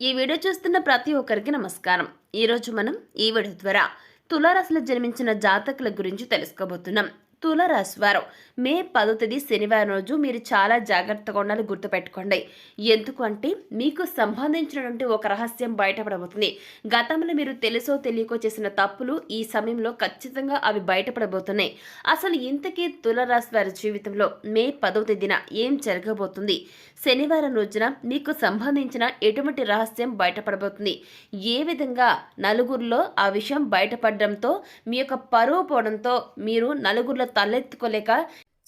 ఈ వీడియో చూస్తున్న ప్రతి ఒక్కరికి నమస్కారం. ఈరోజు మనం ఈ వీడియో ద్వారా తులారాశిలో జన్మించిన జాతకుల గురించి తెలుసుకోబోతున్నాం. తులారాశి వారు మే 10వ తేదీ శనివారం రోజు మీరు చాలా జాగ్రత్తగా ఉండాలి, గుర్తుపెట్టుకోండి. ఎందుకంటే మీకు సంబంధించినటువంటి ఒక రహస్యం బయటపడబోతుంది. గతంలో మీరు తెలుసో తెలియకో చేసిన తప్పులు ఈ సమయంలో ఖచ్చితంగా అవి బయటపడబోతున్నాయి. అసలు ఇంతకీ తులారాశి వారి జీవితంలో మే 10వ తేదీన ఏం జరగబోతుంది? శనివారం రోజున మీకు సంబంధించిన ఎటువంటి రహస్యం బయటపడబోతుంది? ఏ విధంగా నలుగురిలో ఆ విషయం బయటపడడంతో మీ యొక్క పరువు పోవడంతో మీరు నలుగురిలో తలెత్తుకోలేక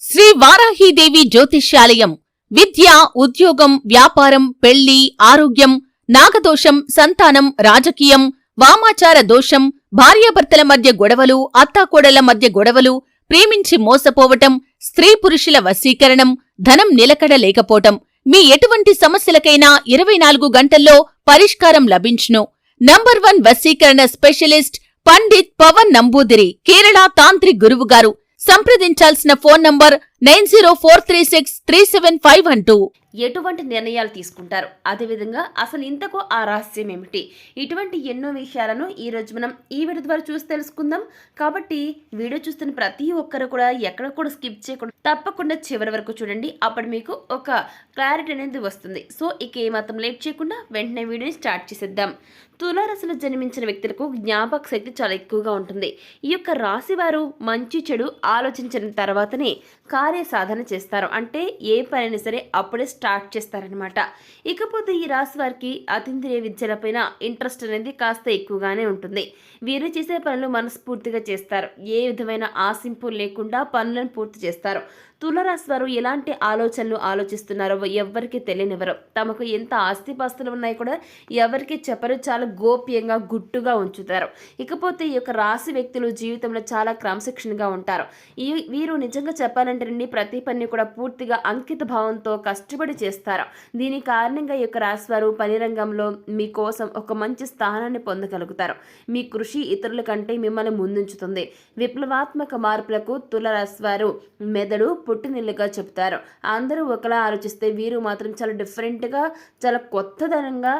శ్రీ వారాహీదేవి జ్యోతిష్యాలయం విద్య, ఉద్యోగం, వ్యాపారం, పెళ్లి, ఆరోగ్యం, నాగదోషం, సంతానం, రాజకీయం, వామాచార దోషం, భార్యాభర్తల మధ్య గొడవలు, అత్తాకోడళ్ల మధ్య గొడవలు, ప్రేమించి మోసపోవటం, స్త్రీ పురుషుల వశీకరణం, ధనం నిలకడ లేకపోవటం, మీ ఎటువంటి సమస్యలకైనా 24 గంటల్లో పరిష్కారం లభించును. నంబర్ 1 వశీకరణ స్పెషలిస్ట్ పండిత్ పవన్ నంబూదిరి, కేరళ తాంత్రిక్ గురువుగారు. సంప్రదించాల్సిన ఫోన్ నంబర్ 9043637512. ఎటువంటి నిర్ణయాలు తీసుకుంటారు, అదేవిధంగా అసలు ఇంతకు ఆ రహస్యం ఏమిటి? ఇటువంటి ఎన్నో విషయాలను ఈరోజు మనం ఈ వీడియో ద్వారా చూసి తెలుసుకుందాం. కాబట్టి వీడియో చూస్తున్న ప్రతి ఒక్కరు కూడా ఎక్కడ కూడా స్కిప్ చేయకుండా తప్పకుండా చివరి వరకు చూడండి. అప్పుడు మీకు ఒక క్లారిటీ అనేది వస్తుంది. సో ఇక ఏమాత్రం లేట్ చేయకుండా వెంటనే వీడియోని స్టార్ట్ చేసేద్దాం. తులారాశిలో జన్మించిన వ్యక్తులకు జ్ఞాపక శక్తి చాలా ఎక్కువగా ఉంటుంది. ఈ యొక్క రాశి వారు మంచి చెడు ఆలోచించిన తర్వాతనే కార్యసాధన చేస్తారు. అంటే ఏ పనైనా సరే అప్పుడే స్టార్ట్ చేస్తారనమాట. ఇకపోతే ఈ రాశి వారికి అతీంద్రియ విద్యలపైన ఇంట్రెస్ట్ అనేది కాస్త ఎక్కువగానే ఉంటుంది. వీరు చేసే పనులు మనస్ఫూర్తిగా చేస్తారు. ఏ విధమైన ఆశింపు లేకుండా పనులను పూర్తి చేస్తారు. తులారాశి వారు ఎలాంటి ఆలోచనలు ఆలోచిస్తున్నారో ఎవ్వరికి తెలియనివ్వరు. తమకు ఎంత ఆస్తిపాస్తులు ఉన్నాయి కూడా ఎవరికి చెప్పరు. చాలా గోప్యంగా గుట్టుగా ఉంచుతారు. ఇకపోతే ఈ యొక్క రాశి వ్యక్తులు జీవితంలో చాలా క్రమశిక్షణగా ఉంటారు. వీరు నిజంగా చెప్పాలంటే ప్రతి పని కూడా పూర్తిగా అంకిత భావంతో కష్టపడి చేస్తారు. దీని కారణంగా ఈ యొక్క రాశి వారు పని రంగంలో మీకోసం ఒక మంచి స్థానాన్ని పొందగలుగుతారు. మీ కృషి ఇతరుల కంటే మిమ్మల్ని ముందుంచుతుంది. విప్లవాత్మక మార్పులకు తులారాశి వారు మెదడు పుట్టినిల్లుగా చెప్తారు. అందరూ ఒకలా ఆలోచిస్తే వీరు మాత్రం చాలా డిఫరెంట్గా, చాలా కొత్తదనంగా,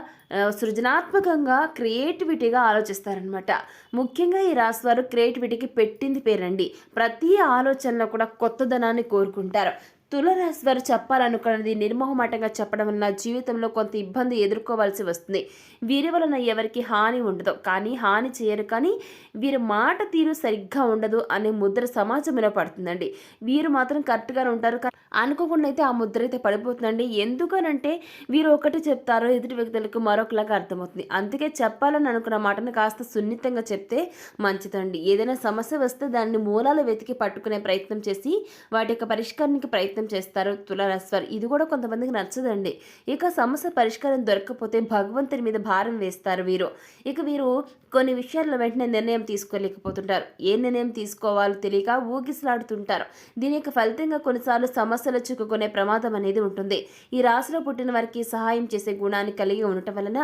సృజనాత్మకంగా, క్రియేటివిటీగా ఆలోచిస్తారనమాట. ముఖ్యంగా ఈ రాశి వారు క్రియేటివిటీకి పెట్టింది పేరండి. ప్రతి ఆలోచనలో కూడా కొత్తదనాన్ని కోరుకుంటారు. తులారాశి వారు చెప్పాలనుకున్నది నిర్మోహమాటంగా చెప్పడం వలన జీవితంలో కొంత ఇబ్బంది ఎదుర్కోవాల్సి వస్తుంది. వీరి వలన ఎవరికి హాని ఉండదు, కానీ హాని చేయరు, కానీ వీరి మాట తీరు సరిగ్గా ఉండదు అనే ముద్ర సమాజంలో పడుతుందండి. వీరు మాత్రం కరెక్ట్గానే ఉంటారు, అనుకోకుండా అయితే ఆ ముద్ర అయితే పడిపోతుందండి. ఎందుకనంటే వీరు ఒకటి చెప్తారో ఎదుటి వ్యక్తులకు మరొకలాగా అర్థమవుతుంది. అందుకే చెప్పాలని అనుకున్న మాటను కాస్త సున్నితంగా చెప్తే మంచిదండి. ఏదైనా సమస్య వస్తే దాన్ని మూలాలు వెతికి పట్టుకునే ప్రయత్నం చేసి వాటి యొక్క పరిష్కారానికి ప్రయత్నం చేస్తారు తులారాశి వారు. ఇది కూడా కొంతమందికి నచ్చదండి. ఇక సమస్య పరిష్కారం దొరకకపోతే భగవంతుని మీద భారం వేస్తారు వీరు. ఇక వీరు కొన్ని విషయాల్లో వెంటనే నిర్ణయం తీసుకోలేకపోతుంటారు. ఏ నిర్ణయం తీసుకోవాలో తెలియక ఊగిసలాడుతుంటారు. దీని యొక్క ఫలితంగా కొన్నిసార్లు సమస్యలు చిక్కుకునే ప్రమాదం అనేది ఉంటుంది. ఈ రాశిలో పుట్టిన వారికి సహాయం చేసే గుణాన్ని కలిగి ఉండటం వలన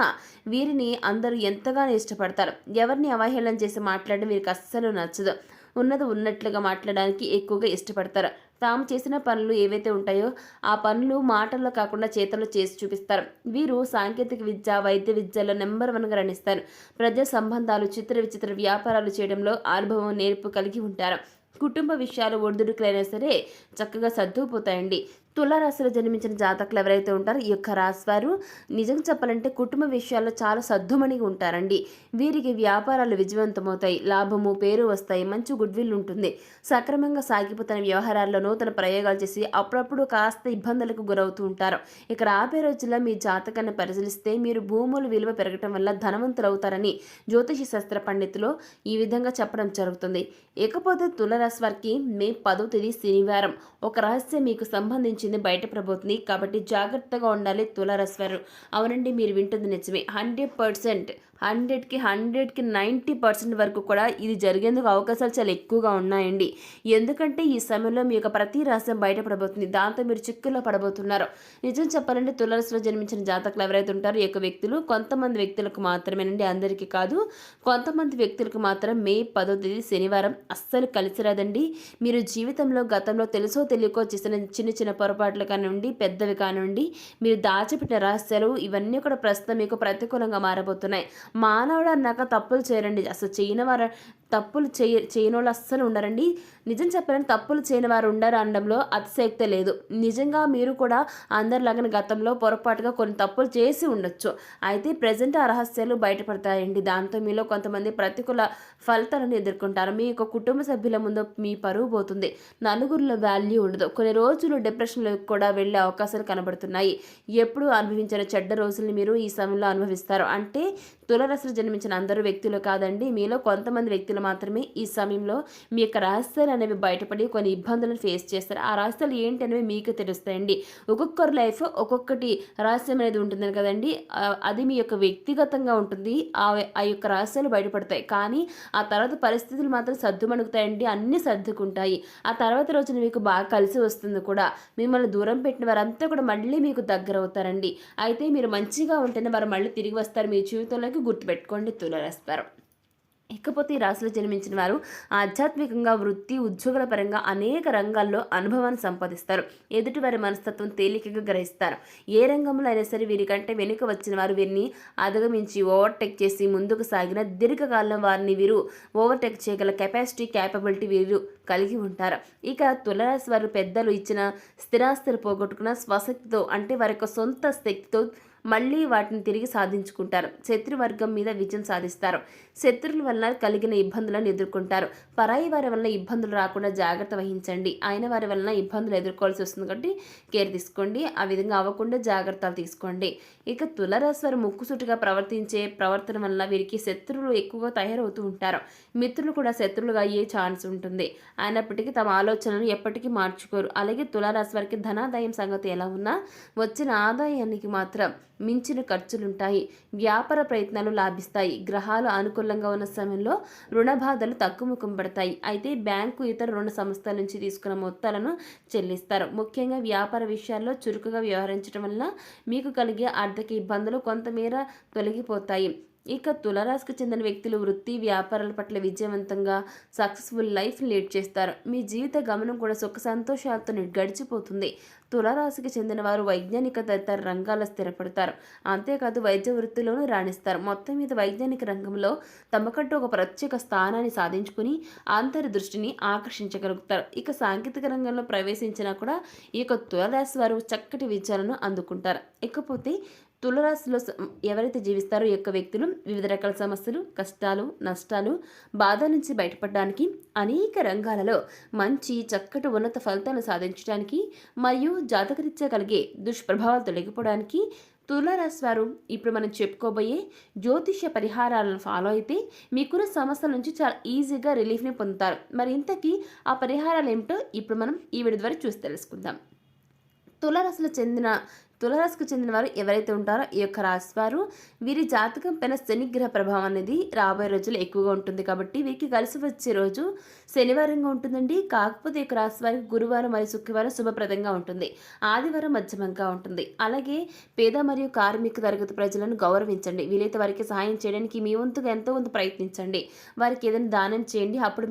వీరిని అందరూ ఎంతగానో ఇష్టపడతారు. ఎవరిని అవహేళన చేసి మాట్లాడడం వీరికి అస్సలు నచ్చదు. ఉన్నది ఉన్నట్లుగా మాట్లాడడానికి ఎక్కువగా ఇష్టపడతారు. తాము చేసిన పనులు ఏవైతే ఉంటాయో ఆ పనులు మాటల్లో కాకుండా చేతల్లో చేసి చూపిస్తారు. వీరు సాంకేతిక విద్య, వైద్య విద్యలో నెంబర్ 1గా రాణిస్తారు. ప్రజా సంబంధాలు, చిత్ర విచిత్ర వ్యాపారాలు చేయడంలో అనుభవం, నేర్పు కలిగి ఉంటారు. కుటుంబ విషయాలు ఒడిదుడుకులైనా సరే చక్కగా సర్దుకుపోతాయండి. తులారాశిలో జన్మించిన జాతకులు ఎవరైతే ఉంటారో ఈ యొక్క రాశి వారు నిజంగా చెప్పాలంటే కుటుంబ విషయాల్లో చాలా సద్దుమణిగా ఉంటారండి. వీరికి వ్యాపారాలు విజయవంతమవుతాయి, లాభము, పేరు వస్తాయి, మంచి గుడ్విల్ ఉంటుంది. సక్రమంగా సాగిపోతున్న వ్యవహారాల్లో నూతన ప్రయోగాలు చేసి అప్పుడప్పుడు కాస్త ఇబ్బందులకు గురవుతూ ఉంటారు. ఇక రాబోయే రోజుల్లో మీ జాతకాన్ని పరిశీలిస్తే మీరు భూముల విలువ పెరగటం వల్ల ధనవంతులు అవుతారని జ్యోతిష శాస్త్ర పండితులు ఈ విధంగా చెప్పడం జరుగుతుంది. ఇకపోతే తులారాశి వారికి మే 10వ తేదీ శనివారం ఒక రహస్యం మీకు సంబంధించి బయటపడబోతుంది. కాబట్టి జాగ్రత్తగా ఉండాలి తులారాశి వారు. అవునండి, మీరు వింటుంది నిజమే. 100%, 100కి 90% వరకు కూడా ఇది జరిగేందుకు అవకాశాలు చాలా ఎక్కువగా ఉన్నాయండి. ఎందుకంటే ఈ సమయంలో మీ యొక్క ప్రతి రహస్యం బయటపడబోతుంది. దాంతో మీరు చిక్కుల్లో పడబోతున్నారు. నిజం చెప్పాలంటే తులారాశిలో జన్మించిన జాతకులు ఎవరైతే ఉంటారో ఈ యొక్క వ్యక్తులు కొంతమంది వ్యక్తులకు మాత్రమేనండి, అందరికీ కాదు. కొంతమంది వ్యక్తులకు మాత్రం మే 10వ తేదీ శనివారం అస్సలు కలిసి రాదండి. మీరు జీవితంలో గతంలో తెలుసో తెలియకో చేసిన చిన్న చిన్న పొరపాట్లు కానివ్వండి, పెద్దవి కానివ్వండి, మీరు దాచిపెట్టిన రహస్యాలు ఇవన్నీ కూడా ప్రస్తుతం మీకు ప్రతికూలంగా మారబోతున్నాయి. మానవుడు అన్నాక తప్పులు చేయరండి. అసలు తప్పులు చేయనోళ్ళు అస్సలు ఉండరండి. నిజం చెప్పాలంటే తప్పులు చేయని వారు ఉండరు అనడంలో అతిశయోక్తి లేదు. నిజంగా మీరు కూడా అందరిలాగానే గతంలో పొరపాటుగా కొన్ని తప్పులు చేసి ఉండొచ్చు. అయితే ప్రజెంట్ ఆ రహస్యాలు బయటపడతాయండి. దాంతో మీలో కొంతమంది ప్రతికూల ఫలితాలను ఎదుర్కొంటారు. మీ యొక్క కుటుంబ సభ్యుల ముందు మీ పరువు పోతుంది. నలుగురిలో వాల్యూ ఉండదు. కొన్ని రోజులు డిప్రెషన్లోకి కూడా వెళ్ళే అవకాశాలు కనబడుతున్నాయి. ఎప్పుడు అనుభవించిన చెడ్డ రోజుల్ని మీరు ఈ సమయంలో అనుభవిస్తారు. అంటే తులారాశిలో జన్మించిన అందరూ వ్యక్తులు కాదండి, మీలో కొంతమంది వ్యక్తులు మాత్రమే ఈ సమయంలో మీ యొక్క రహస్యాలు అనేవి బయటపడి కొన్ని ఇబ్బందులను ఫేస్ చేస్తారు. ఆ రహస్యాలు ఏంటి అనేవి మీకు తెలుస్తాయండి. ఒక్కొక్కరి లైఫ్ ఒక్కొక్కటి రహస్యం అనేది ఉంటుంది కదండి. అది మీ యొక్క వ్యక్తిగతంగా ఉంటుంది. ఆ యొక్క రహస్యాలు బయటపడతాయి. కానీ ఆ తర్వాత పరిస్థితులు మాత్రం సర్దుమణుగుతాయండి. అన్నీ సర్దుకుంటాయి. ఆ తర్వాత రోజున మీకు బాగా కలిసి వస్తుంది కూడా. మిమ్మల్ని దూరం పెట్టిన వారంతా కూడా మళ్ళీ మీకు దగ్గర అవుతారండి. అయితే మీరు మంచిగా ఉంటేనే వారు మళ్ళీ తిరిగి వస్తారు మీ జీవితంలోకి. గుర్తుపెట్టుకోండి తులారాశి వారు. ఇకపోతే ఈ రాశిలో జన్మించిన వారు ఆధ్యాత్మికంగా, వృత్తి, ఉద్యోగాల పరంగా అనేక రంగాల్లో అనుభవాన్ని సంపాదిస్తారు. ఎదుటివారి మనస్తత్వం తేలికగా గ్రహిస్తారు. ఏ రంగంలో అయినా సరే వీరికంటే వెనుక వచ్చిన వారు వీరిని అధిగమించి ఓవర్టేక్ చేసి ముందుకు సాగిన దీర్ఘకాలం వారిని వీరు ఓవర్టేక్ చేయగల క్యాపబిలిటీ వీరు కలిగి ఉంటారు. ఇక తులారాశి వారు పెద్దలు ఇచ్చిన స్థిరాస్తులు పోగొట్టుకున్న స్వశక్తితో, అంటే వారి యొక్క సొంత శక్తితో మళ్ళీ వాటిని తిరిగి సాధించుకుంటారు. శత్రువర్గం మీద విజయం సాధిస్తారు. శత్రువుల వల్ల కలిగిన ఇబ్బందులను ఎదుర్కొంటారు. పరాయి వారి వల్ల ఇబ్బందులు రాకుండా జాగ్రత్త వహించండి. అయిన వారి వలన ఇబ్బందులు ఎదుర్కోవాల్సి వస్తుంది కాబట్టి కేర్ తీసుకోండి. ఆ విధంగా అవ్వకుండా జాగ్రత్తలు తీసుకోండి. ఇక తులారాశి వారు ముక్కుసూటిగా ప్రవర్తించే ప్రవర్తన వల్ల వీరికి శత్రువులు ఎక్కువగా తయారవుతూ ఉంటారు. మిత్రులు కూడా శత్రువులుగా అయ్యే ఛాన్స్ ఉంటుంది. అయినప్పటికీ తమ ఆలోచనలు ఎప్పటికీ మార్చుకోరు. అలాగే తులారాశి వారికి ధనాదాయం సంగతి ఎలా ఉన్నా వచ్చిన ఆదాయానికి మాత్రం మించిన ఖర్చులుంటాయి. వ్యాపార ప్రయత్నాలు లాభిస్తాయి. గ్రహాలు అనుకూలంగా ఉన్న సమయంలో రుణ బాధలు తగ్గుముఖం పడతాయి. అయితే బ్యాంకు, ఇతర రుణ సంస్థల నుంచి తీసుకున్న మొత్తాలను చెల్లిస్తారు. ముఖ్యంగా వ్యాపార విషయాల్లో చురుకుగా వ్యవహరించడం వల్ల మీకు కలిగే ఆర్థిక ఇబ్బందులు కొంతమేర తొలగిపోతాయి. ఇక తులారాశికి చెందిన వ్యక్తులు వృత్తి, వ్యాపారాల పట్ల విజయవంతంగా సక్సెస్ఫుల్ లైఫ్ లీడ్ చేస్తారు. మీ జీవిత గమనం కూడా సుఖ సంతోషాలతో గడిచిపోతుంది. తులారాశికి చెందిన వారు వైజ్ఞానిక తదితర రంగాల్లో స్థిరపడతారు. అంతేకాదు వైద్య వృత్తిలోనూ రాణిస్తారు. మొత్తం మీద వైజ్ఞానిక రంగంలో తమకంటూ ఒక ప్రత్యేక స్థానాన్ని సాధించుకుని అందరి దృష్టిని ఆకర్షించగలుగుతారు. ఇక సాంకేతిక రంగంలో ప్రవేశించినా కూడా ఈ యొక్క తులారాశి వారు చక్కటి విజయాలను అందుకుంటారు. ఇకపోతే తులారాశిలో ఎవరైతే జీవిస్తారో ఈ యొక్క వ్యక్తులు వివిధ రకాల సమస్యలు, కష్టాలు, నష్టాలు, బాధ నుంచి బయటపడడానికి, అనేక రంగాలలో మంచి చక్కటి ఉన్నత ఫలితాలను సాధించడానికి మరియు జాతకరీత్యా కలిగే దుష్ప్రభావాలు తొలగిపోవడానికి తులారాశి వారు ఇప్పుడు మనం చెప్పుకోబోయే జ్యోతిష్య పరిహారాలను ఫాలో అయితే మీకున్న సమస్యల నుంచి చాలా ఈజీగా రిలీఫ్ని పొందుతారు. మరి ఇంతకీ ఆ పరిహారాలు ఏమిటో ఇప్పుడు మనం ఈ వీడియో ద్వారా చూసి తెలుసుకుందాం. తులారాశికి చెందిన వారు ఎవరైతే ఉంటారో ఈ యొక్క రాశి వారు వీరి జాతకం పైన శనిగ్రహ ప్రభావం అనేది రాబోయే రోజులు ఎక్కువగా ఉంటుంది. కాబట్టి వీరికి కలిసి వచ్చే రోజు శనివారంగా ఉంటుందండి. కాకపోతే ఈ యొక్క రాశి వారికి గురువారం మరియు శుక్రవారం శుభప్రదంగా ఉంటుంది. ఆదివారం మధ్యమంగా ఉంటుంది. అలాగే పేద మరియు కార్మిక తరగతి ప్రజలను గౌరవించండి. వీలైతే వారికి సహాయం చేయడానికి మీ వంతుగా ఎంతో కొంత ప్రయత్నించండి. వారికి ఏదైనా దానం చేయండి. అప్పుడు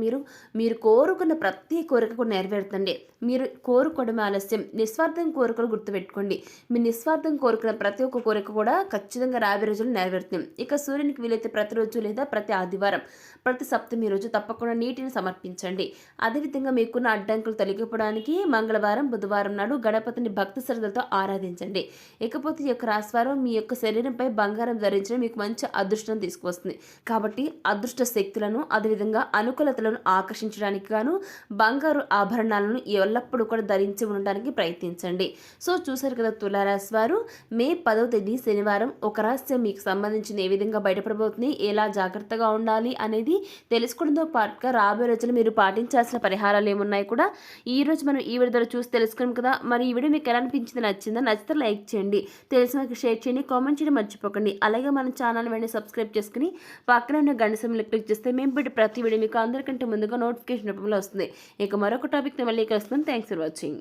మీరు కోరుకున్న ప్రతి కోరిక కూడా నెరవేరుతుంది. మీరు కోరుకోవడం ఆలస్యం, నిస్వార్థం కోరికలు గుర్తుపెట్టుకోండి. నిస్వార్థం కోరుకున్న ప్రతి ఒక్క కోరిక కూడా ఖచ్చితంగా రాబోయే రోజులు నెరవేరుతుంది. ఇక సూర్యునికి వీలైతే ప్రతిరోజు లేదా ప్రతి ఆదివారం, ప్రతి సప్తమి రోజు తప్పకుండా నీటిని సమర్పించండి. అదేవిధంగా మీకున్న అడ్డంకులు తొలగిపోవడానికి మంగళవారం, బుధవారం నాడు గణపతిని భక్తి శ్రద్ధలతో ఆరాధించండి. ఇకపోతే ఈ యొక్క రాశివారం మీ యొక్క శరీరంపై బంగారం ధరించడం మీకు మంచి అదృష్టం తీసుకువస్తుంది. కాబట్టి అదృష్ట శక్తులను, అదేవిధంగా అనుకూలతలను ఆకర్షించడానికి గాను బంగారు ఆభరణాలను ఎల్లప్పుడూ కూడా ధరించి ఉండడానికి ప్రయత్నించండి. సో చూసారు కదా తులారాశి వారు, మే 10వ తేదీ శనివారం ఒక రహస్యం మీకు సంబంధించిన ఏ విధంగా బయటపడబోతుంది, ఎలా జాగ్రత్తగా ఉండాలి అనేది తెలుసుకోవడంతో పాటుగా రాబోయే రోజులు మీరు పాటించాల్సిన పరిహారాలు ఏమున్నాయి కూడా ఈ రోజు మనం ఈ వీడియో ద్వారా చూసి తెలుసుకున్నాం కదా. మరి ఈ వీడియో మీకు ఎలా అనిపించింది, నచ్చితే లైక్ చేయండి, తెలిసిన వాళ్ళకి షేర్ చేయండి, కామెంట్ చేయడం మర్చిపోకండి. అలాగే మన ఛానల్ వెంటనే సబ్స్క్రైబ్ చేసుకుని పక్కన ఉన్న గంట సింబల్ క్లిక్ చేస్తే మేము పెట్టి ప్రతి వీడియో మీకు అందరికంటే ముందుగా నోటిఫికేషన్ రూపంలో వస్తుంది. ఇక మరొక టాపిక్ని మళ్ళీ కలుస్తాం. Thanks for watching.